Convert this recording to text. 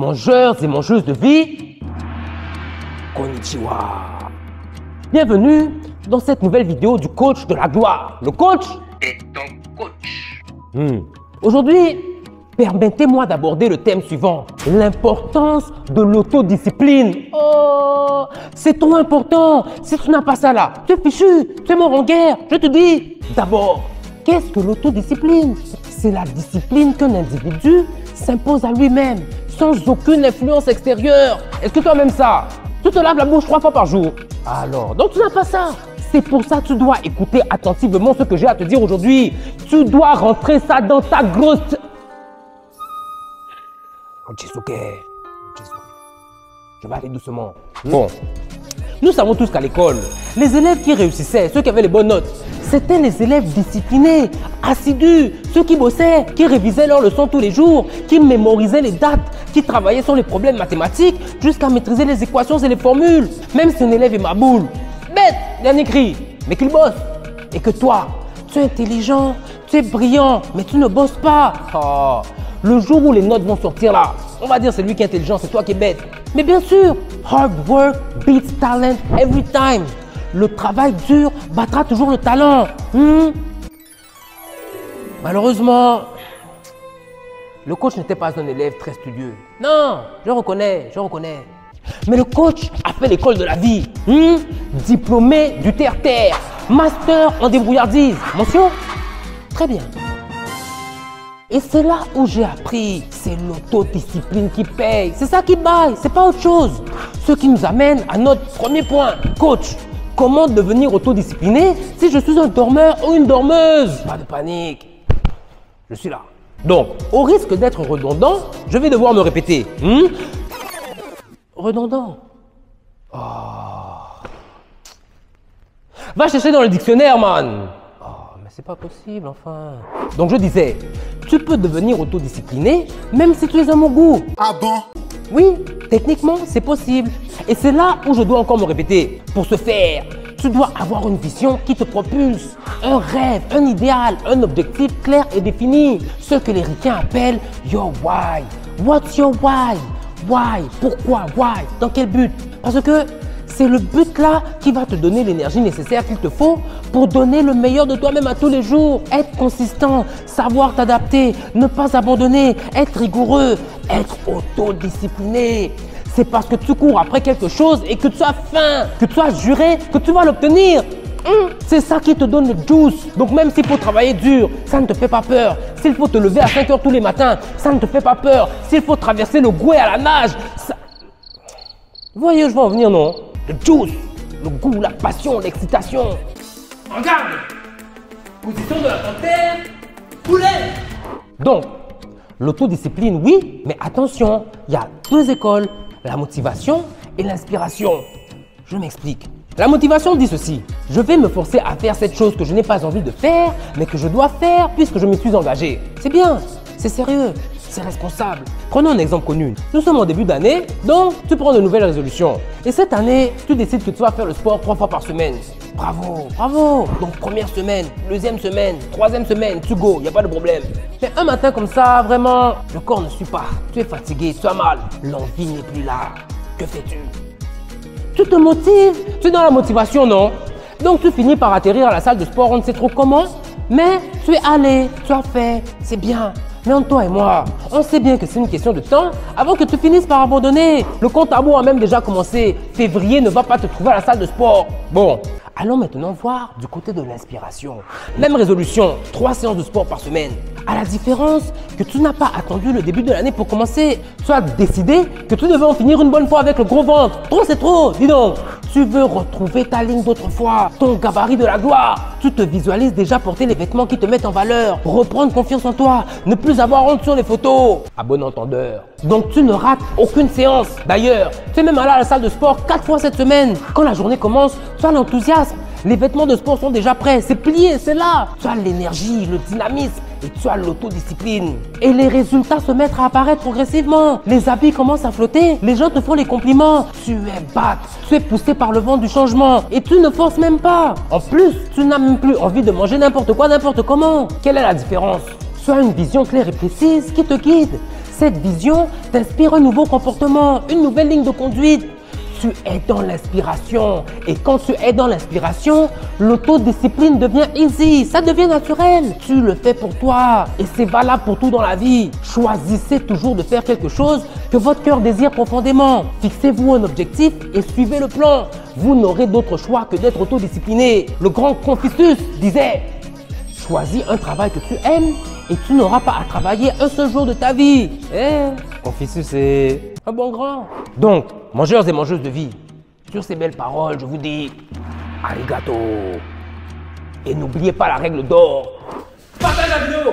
mangeurs et mangeuses de vie, konnichiwa. Bienvenue dans cette nouvelle vidéo du coach de la gloire. Le coach est ton coach. Aujourd'hui, permettez-moi d'aborder le thème suivant, l'importance de l'autodiscipline. Oh, c'est trop important. Si tu n'as pas ça là, tu es fichu, tu es mort en guerre. Je te dis, d'abord, qu'est-ce que l'autodiscipline? C'est la discipline qu'un individu s'impose à lui-même, sans aucune influence extérieure. Est-ce que tu as même ça? Tu te laves la bouche 3 fois par jour. Alors, donc tu n'as pas ça. C'est pour ça que tu dois écouter attentivement ce que j'ai à te dire aujourd'hui. Tu dois rentrer ça dans ta grosse... Je vais aller doucement. Bon, nous savons tous qu'à l'école, les élèves qui réussissaient, ceux qui avaient les bonnes notes, c'était les élèves disciplinés, assidus, ceux qui bossaient, qui révisaient leurs leçons tous les jours, qui mémorisaient les dates, qui travaillaient sur les problèmes mathématiques jusqu'à maîtriser les équations et les formules. Même si un élève est maboule, bête, dernier cri, mais qu'il bosse. Et que toi, tu es intelligent, tu es brillant, mais tu ne bosses pas. Oh, le jour où les notes vont sortir là, on va dire c'est lui qui est intelligent, c'est toi qui es bête. Mais bien sûr, hard work beats talent every time. Le travail dur battra toujours le talent. Malheureusement, le coach n'était pas un élève très studieux. Non, je reconnais. Mais le coach a fait l'école de la vie. Diplômé du terre-terre, master en débrouillardise. Mention? Très bien. Et c'est là où j'ai appris, c'est l'autodiscipline qui paye. C'est ça qui baille, c'est pas autre chose. Ce qui nous amène à notre premier point. Coach, comment devenir autodiscipliné si je suis un dormeur ou une dormeuse? Pas de panique, je suis là. Donc, au risque d'être redondant, je vais devoir me répéter. Redondant. Oh. Va chercher dans le dictionnaire, man. C'est pas possible, enfin. Donc je disais, tu peux devenir autodiscipliné même si tu es un mogou. Ah bon? Oui, techniquement, c'est possible. Et c'est là où je dois encore me répéter. Pour ce faire, tu dois avoir une vision qui te propulse. Un rêve, un idéal, un objectif clair et défini. Ce que les ricains appellent your why. What's your why? Why? Pourquoi? Why? Dans quel but? Parce que c'est le but là qui va te donner l'énergie nécessaire qu'il te faut pour donner le meilleur de toi-même à tous les jours. Être consistant, savoir t'adapter, ne pas abandonner, être rigoureux, être autodiscipliné. C'est parce que tu cours après quelque chose et que tu as faim, que tu as juré que tu vas l'obtenir. C'est ça qui te donne le juice. Donc même s'il faut travailler dur, ça ne te fait pas peur. S'il faut te lever à 5 heures tous les matins, ça ne te fait pas peur. S'il faut traverser le Goué à la nage, ça... Vous voyez où je veux en venir, non? Le juice, le goût, la passion, l'excitation. Regarde, position de la panthère, poulet. Donc, l'autodiscipline, oui, mais attention, il y a 2 écoles, la motivation et l'inspiration. Je m'explique. La motivation dit ceci, je vais me forcer à faire cette chose que je n'ai pas envie de faire, mais que je dois faire puisque je me suis engagé. C'est bien, c'est sérieux. C'est responsable. Prenons un exemple connu. Nous sommes en début d'année, donc tu prends de nouvelles résolutions. Et cette année, tu décides que tu vas faire le sport 3 fois par semaine. Bravo, bravo. Donc première semaine, deuxième semaine, troisième semaine, tu go, il n'y a pas de problème. Mais un matin comme ça, vraiment, le corps ne suit pas. Tu es fatigué, tu as mal. L'envie n'est plus là. Que fais-tu? Tu te motives. Tu es dans la motivation, non? Donc tu finis par atterrir à la salle de sport, on ne sait trop comment. Mais tu es allé, tu as fait, c'est bien. Mais entre toi et moi, on sait bien que c'est une question de temps avant que tu finisses par abandonner. Le compte à rebours a même déjà commencé. Février ne va pas te trouver à la salle de sport. Bon, allons maintenant voir du côté de l'inspiration. Même résolution, 3 séances de sport par semaine. À la différence que tu n'as pas attendu le début de l'année pour commencer. Tu as décidé que tu devais en finir une bonne fois avec le gros ventre. Trop c'est trop, dis donc. Tu veux retrouver ta ligne d'autrefois, ton gabarit de la gloire. Tu te visualises déjà porter les vêtements qui te mettent en valeur, reprendre confiance en toi, ne plus avoir honte sur les photos. À bon entendeur. Donc tu ne rates aucune séance. D'ailleurs, tu es même allé à la salle de sport 4 fois cette semaine. Quand la journée commence, tu as l'enthousiasme. Les vêtements de sport sont déjà prêts, c'est plié, c'est là. Tu as l'énergie, le dynamisme et tu as l'autodiscipline. Et les résultats se mettent à apparaître progressivement. Les habits commencent à flotter, les gens te font les compliments. Tu es back, tu es poussé par le vent du changement et tu ne forces même pas. En plus, tu n'as même plus envie de manger n'importe quoi, n'importe comment. Quelle est la différence? Tu as une vision claire et précise qui te guide. Cette vision t'inspire un nouveau comportement, une nouvelle ligne de conduite. Tu es dans l'inspiration. Et quand tu es dans l'inspiration, l'autodiscipline devient easy, ça devient naturel. Tu le fais pour toi et c'est valable pour tout dans la vie. Choisissez toujours de faire quelque chose que votre cœur désire profondément. Fixez-vous un objectif et suivez le plan. Vous n'aurez d'autre choix que d'être autodiscipliné. Le grand Confucius disait: choisis un travail que tu aimes et tu n'auras pas à travailler un seul jour de ta vie. Confucius est un bon grand. Donc, mangeurs et mangeuses de vie, sur ces belles paroles, je vous dis arigato. Et n'oubliez pas la règle d'or. Partage la vidéo.